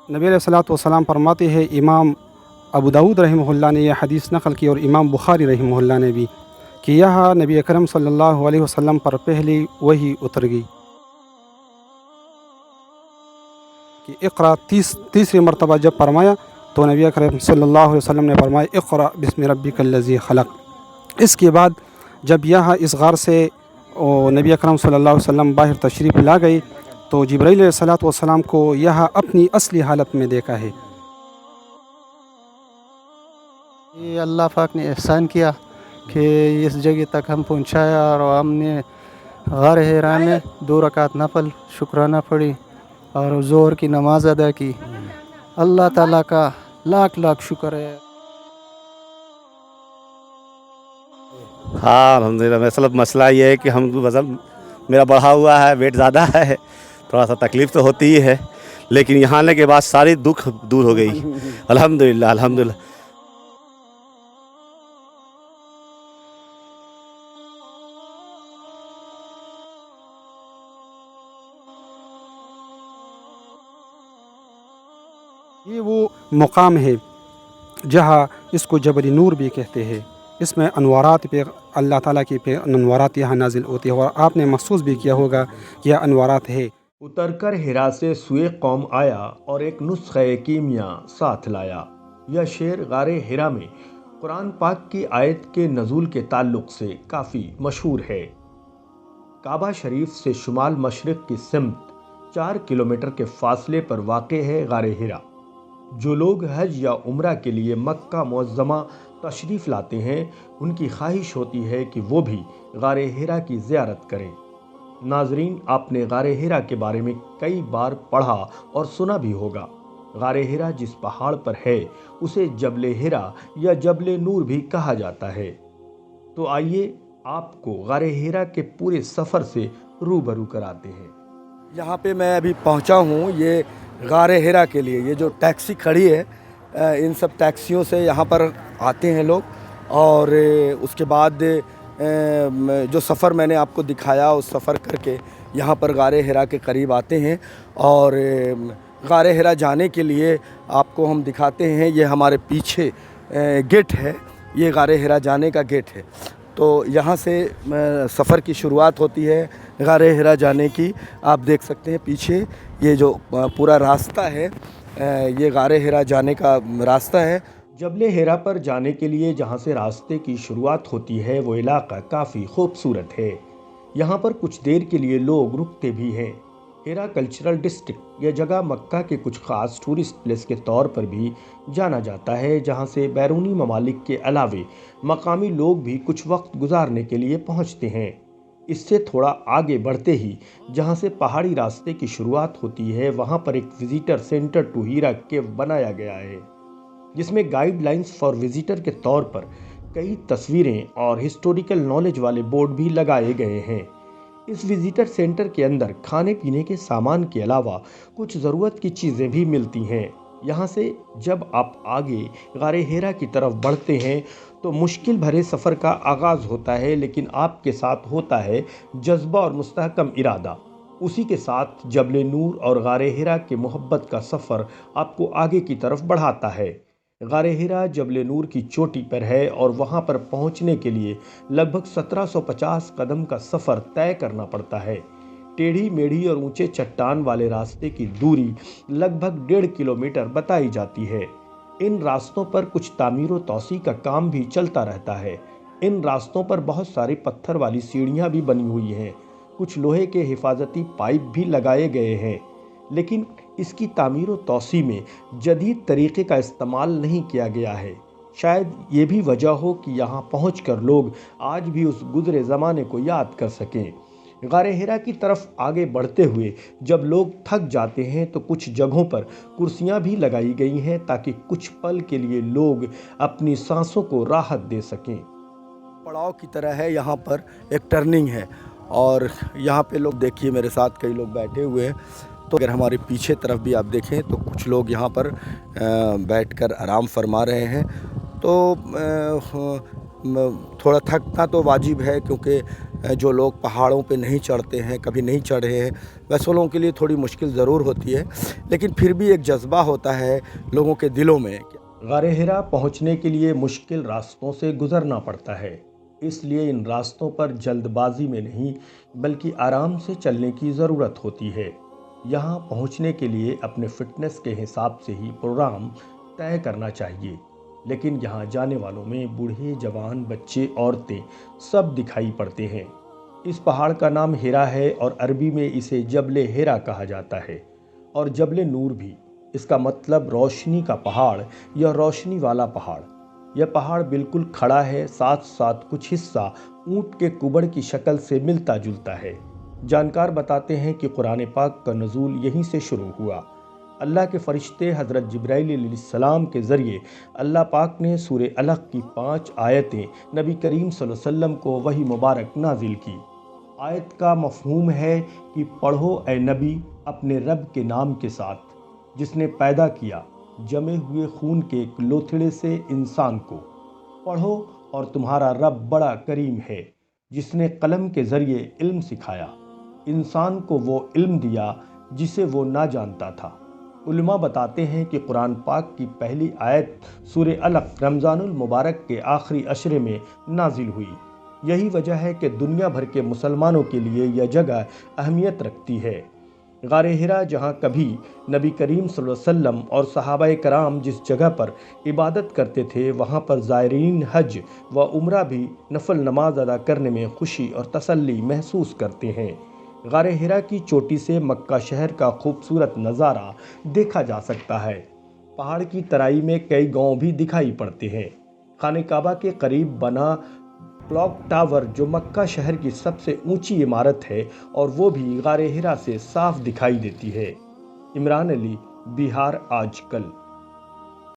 नबी अलैहिस्सलातु वस्सलाम फरमाते हैं, इमाम अबू दाऊद रहमहुल्लाह ने यह हदीस नक़ल की और इमाम बुखारी रहमहुल्लाह ने भी, कि यह नबी अकरम सल्लल्लाहु अलैहि वसल्लम पर पहली वही उतर गई कि इक़रा। तीसरी मरतबा जब फरमाया तो नबी अकरम सल्लल्लाहु अलैहि वसल्लम ने फरमाया, इक़रा बिस्मि रब्बिकल्लज़ी खलक़। इसके बाद जब यह इस गार से नबी अकरम सल्लल्लाहु अलैहि वसल्लम बाहर तशरीफ़ ला गए तो जिब्राईल अलैहिस्सलातु वस्सलाम को यह अपनी असली हालत में देखा है। ये अल्लाह पाक ने एहसान किया कि इस जगह तक हम पहुंचाया और हमने गार हिरा में 2 रकात नफल शुक्राना पढ़ी और ज़ोहर की नमाज़ अदा की। अल्लाह ताला का लाख लाख शुक्र है। हाँ अल्हम्दुलिल्लाह। मतलब मसला ये है कि हम वज़न मेरा बढ़ा हुआ है, वेट ज़्यादा है, थोड़ा सा तकलीफ़ तो होती ही है, लेकिन यहाँ आने के बाद सारी दुख दूर हो गई। अल्हम्दुलिल्लाह अल्हम्दुलिल्लाह। ये वो मुकाम है जहाँ इसको जबल नूर भी कहते हैं। इसमें अनवारात पे अल्लाह ताला की पे अनवारात यहाँ नाजिल होती है और आपने महसूस भी किया होगा कि यह अनवारात है। उतरकर हिरा से सुए कौम आया और एक नुस्खे कीमिया साथ लाया। यह शेर गारे हिरा में कुरान पाक की आयत के नज़ूल के ताल्लुक़ से काफ़ी मशहूर है। काबा शरीफ से शुमाल मशरिक़ की सिमत 4 किलोमीटर के फासले पर वाक़े है गारे हिरा। जो लोग हज या उम्रा के लिए मक्का मुअज़्ज़मा तशरीफ़ लाते हैं, उनकी ख्वाहिश होती है कि वो भी गारे हिरा की ज़ियारत करें। नाज़रीन, आपने गारे हिरा के बारे में कई बार पढ़ा और सुना भी होगा। गारे हिरा जिस पहाड़ पर है उसे जबले हिरा या जबले नूर भी कहा जाता है। तो आइए आपको गारे हिरा के पूरे सफ़र से रूबरू कराते हैं। यहाँ पे मैं अभी पहुँचा हूँ ये गारे हिरा के लिए। ये जो टैक्सी खड़ी है, इन सब टैक्सियों से यहाँ पर आते हैं लोग और उसके बाद जो सफ़र मैंने आपको दिखाया उस सफ़र करके यहाँ पर गारे हिरा के करीब आते हैं। और गारे हिरा जाने के लिए आपको हम दिखाते हैं, ये हमारे पीछे गेट है, ये गारे हिरा जाने का गेट है। तो यहाँ से सफ़र की शुरुआत होती है गारे हिरा जाने की। आप देख सकते हैं पीछे ये जो पूरा रास्ता है, ये गारे हिरा जाने का रास्ता है। जबले हिरा पर जाने के लिए जहाँ से रास्ते की शुरुआत होती है वो इलाका काफ़ी खूबसूरत है। यहाँ पर कुछ देर के लिए लोग रुकते भी हैं। हिरा कल्चरल डिस्ट्रिक्ट यह जगह मक्का के कुछ ख़ास टूरिस्ट प्लेस के तौर पर भी जाना जाता है, जहाँ से बैरूनी ममालिक के अलावे मकामी लोग भी कुछ वक्त गुजारने के लिए पहुँचते हैं। इससे थोड़ा आगे बढ़ते ही जहाँ से पहाड़ी रास्ते की शुरुआत होती है, वहाँ पर एक विज़िटर सेंटर टू हिरा केव बनाया गया है, जिसमें गाइडलाइंस फॉर विज़िटर के तौर पर कई तस्वीरें और हिस्टोरिकल नॉलेज वाले बोर्ड भी लगाए गए हैं। इस विज़िटर सेंटर के अंदर खाने पीने के सामान के अलावा कुछ ज़रूरत की चीज़ें भी मिलती हैं। यहाँ से जब आप आगे गारे हिरा की तरफ बढ़ते हैं तो मुश्किल भरे सफ़र का आगाज़ होता है, लेकिन आपके साथ होता है जज्बा और मुस्तहकम इरादा। उसी के साथ जबले नूर और गारे हिरा के मोहब्बत का सफ़र आपको आगे की तरफ बढ़ाता है। गारे हिरा जबले नूर की चोटी पर है और वहाँ पर पहुँचने के लिए लगभग 1750 कदम का सफ़र तय करना पड़ता है। टेढ़ी मेढ़ी और ऊंचे चट्टान वाले रास्ते की दूरी लगभग 1.5 किलोमीटर बताई जाती है। इन रास्तों पर कुछ तामीर व तौसी का काम भी चलता रहता है। इन रास्तों पर बहुत सारी पत्थर वाली सीढ़ियाँ भी बनी हुई हैं। कुछ लोहे के हिफाजती पाइप भी लगाए गए हैं, लेकिन इसकी तामीर व तौसी में जदीद तरीक़े का इस्तेमाल नहीं किया गया है। शायद ये भी वजह हो कि यहाँ पहुँचकर लोग आज भी उस गुज़रे ज़माने को याद कर सकें। गारे हिरा की तरफ आगे बढ़ते हुए जब लोग थक जाते हैं तो कुछ जगहों पर कुर्सियाँ भी लगाई गई हैं, ताकि कुछ पल के लिए लोग अपनी सांसों को राहत दे सकें। पड़ाव की तरह है, यहाँ पर एक टर्निंग है और यहाँ पे लोग देखिए मेरे साथ कई लोग बैठे हुए हैं। तो अगर हमारे पीछे तरफ भी आप देखें तो कुछ लोग यहाँ पर बैठकर आराम फरमा रहे हैं। तो थोड़ा थकना तो वाजिब है, क्योंकि जो लोग पहाड़ों पे नहीं चढ़ते हैं, कभी नहीं चढ़े हैं, वैसे लोगों के लिए थोड़ी मुश्किल ज़रूर होती है, लेकिन फिर भी एक जज्बा होता है लोगों के दिलों में। गारे हिरा पहुंचने के लिए मुश्किल रास्तों से गुजरना पड़ता है, इसलिए इन रास्तों पर जल्दबाजी में नहीं बल्कि आराम से चलने की ज़रूरत होती है। यहाँ पहुँचने के लिए अपने फिटनेस के हिसाब से ही प्रोग्राम तय करना चाहिए, लेकिन यहाँ जाने वालों में बूढ़े, जवान, बच्चे, औरतें सब दिखाई पड़ते हैं। इस पहाड़ का नाम हिरा है और अरबी में इसे जबले हिरा कहा जाता है और जबले नूर भी। इसका मतलब रोशनी का पहाड़ या रोशनी वाला पहाड़। यह पहाड़ बिल्कुल खड़ा है, साथ साथ कुछ हिस्सा ऊंट के कुबड़ की शक्ल से मिलता जुलता है। जानकार बताते हैं कि कुरान पाक का नज़ूल यहीं से शुरू हुआ। अल्लाह के फरिश्ते हज़रत जिब्राइल अलैहिस्सलाम के ज़रिए अल्लाह पाक ने सूरे अलक़ की 5 आयतें नबी करीम सल्लल्लाहु अलैहि वसल्लम को वही मुबारक नाजिल की। आयत का मफ़हूम है कि पढ़ो ए नबी अपने रब के नाम के साथ, जिसने पैदा किया जमे हुए खून के एक लोथड़े से इंसान को। पढ़ो और तुम्हारा रब बड़ा करीम है, जिसने कलम के ज़रिए इल्म सिखाया, इंसान को वो इल्म दिया जिसे वो ना जानता था। उलमा बताते हैं कि कुरान पाक की पहली आयत सूरे अलक़ रमज़ानुल मुबारक के आखिरी अशरे में नाजिल हुई। यही वजह है कि दुनिया भर के मुसलमानों के लिए यह जगह अहमियत रखती है। गारे हिरा जहाँ कभी नबी करीम सल्लल्लाहु अलैहि वसल्लम और सहाबाए कराम जिस जगह पर इबादत करते थे, वहाँ पर ज़ायरीन हज व उम्रा भी नफल नमाज अदा करने में खुशी और तसल्ली महसूस करते हैं। गारे हिरा की चोटी से मक्का शहर का खूबसूरत नज़ारा देखा जा सकता है। पहाड़ की तराई में कई गांव भी दिखाई पड़ते हैं। खाने काबा के करीब बना क्लॉक टावर जो मक्का शहर की सबसे ऊंची इमारत है और वो भी गारे हिरा से साफ दिखाई देती है। इमरान अली, बिहार आजकल।